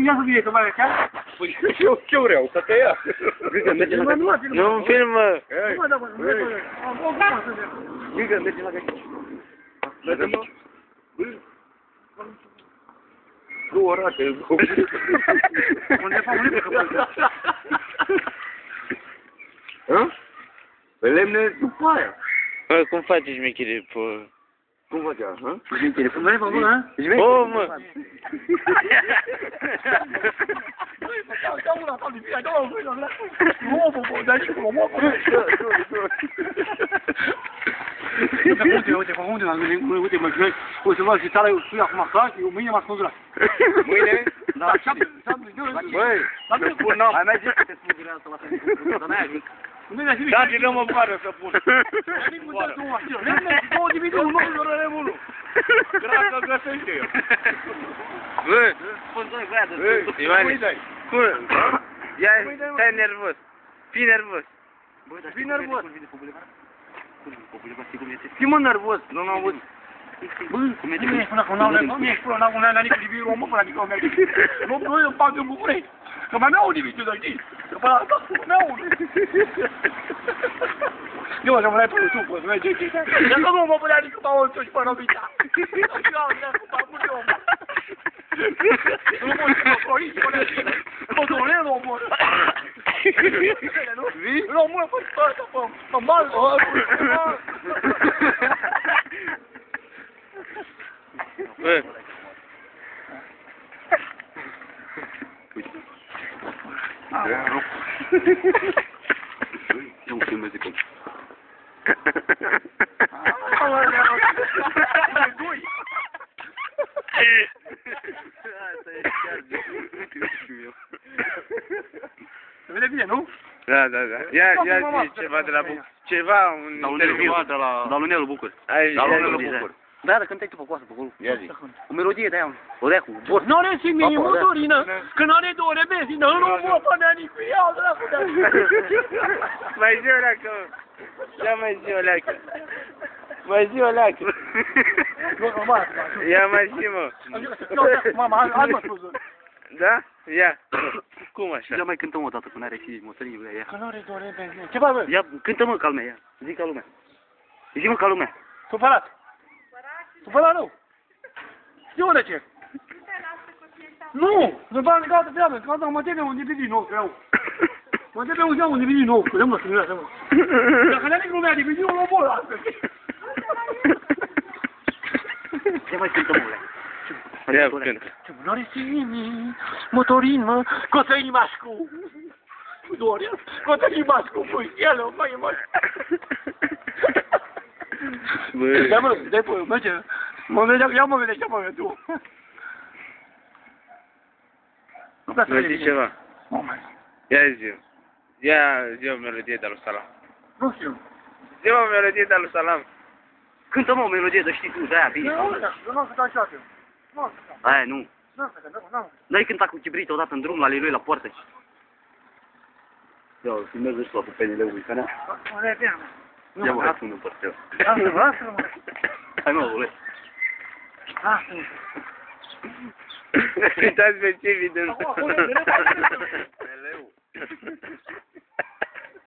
ia să fie, că mai chiar? Păi ce vreau, să te ia. Nu filmă. Nu, da, bă, Mică, mergem la găsit. Mergem, mă. 2 rate. unde fac un libru, Hă? Pe lemne după aia. Bă, cum faci șmecherii, pă? Cum facea, hă? Șmecherii, cum vrei, bă, hă? Bă, mă! Uite, mă, o să văd și țara eu sui acum acasă, eu mâine m-a spus la. Mâine? Da, Băi, pun n-am. hai mai zic că te spun din asta la fel. Dar n-ai ajuns. Da, din nou mă pară să pun. Două divizii, unul lor unul. Cred că găsește eu. Bă, Spun doi băiatul. Ivane, cum? Ia, stai nervos. Fii nervos. fii nervos. Fii mă nervos, nu m-am văzut. Bă, cum ești până acum, nu ești până acum, n-ai nici divizii român până adică o merge. Nu, eu fac în București. Că mai mi-au un divizii, să știi. Că până la tot mi-au unul. Eu așa mă lai până tu, până să merge. Dacă nu mă pânea nici cu paul și până obicea. Nu mă știu, mă proiți, până tine. Mă doare, nu mă. Vii? Nu mă, pe mal, Bă. Eu filmez cum. Se vede bine, nu? Da, da, da. Ia zi ceva de la Bucur. Ceva, un interviu. Da, Lunelul Bucur. Da, Lunelul Bucur. Da, dar cântai tu pe coasă, pe acolo. Ia zi. O melodie de aia, o dea cu bor. Nu are și mie Papa, motorină, că n-are 2 rebenzină, nu mă pânea nici cu ea, dracu de Mai zi o leacă, mă. Ia mai zi o leacă. Mai zi o leacă. Ia mai zi, mă. Mama, hai mă spus. Da? Ia. Cum așa? Ia mai cântăm o dată, că n-are și motorină. Că n-are 2 rebenzină. Ce faci, bă? Ia, cântă mă, ca lumea, ia. Zi ca lumea. Zi mă, ca lumea. Supărat. Supărat nu. Știu de ce. Nu, nu bani gata de oameni, că asta mă trebuie un DVD nou, eu. Mă trebuie un DVD nou, că nu mă știu, așa mă. Dacă n-ai lumea DVD-ul, mă mor astăzi. Ce mai cântăm, mă, Ia, cântă. N-are și nimic, motorină, coțării mașcu. Doria, coțării mașcu, pui, el, mai mă. Da, mă, dai pe, merge. Mă vedea, ia mă vedea ce mă vedea tu. Nu prea să Mai vede zi ceva. Ia zi. Ia zi o melodie de-a lui Salam. Nu știu. Zi o melodie de-a lui Salam. Cântă mă o melodie, dar știi tu, de-aia, bine. Eu nu am cântat niciodată. Nu am cântat. Aia, nu. Nu am cântat, nu. N-ai cântat cu Chibrit odată în drum la lui la poartă? Ia, filmez ăștia cu PNL-ul, că nea. Nu e bine, mă. Ia mă, hai sună părțel. Lasă-mă, mă. Hai mă, ule. Lasă-mă. Uitați pe ce video. Acolo, acolo, PNL-ul.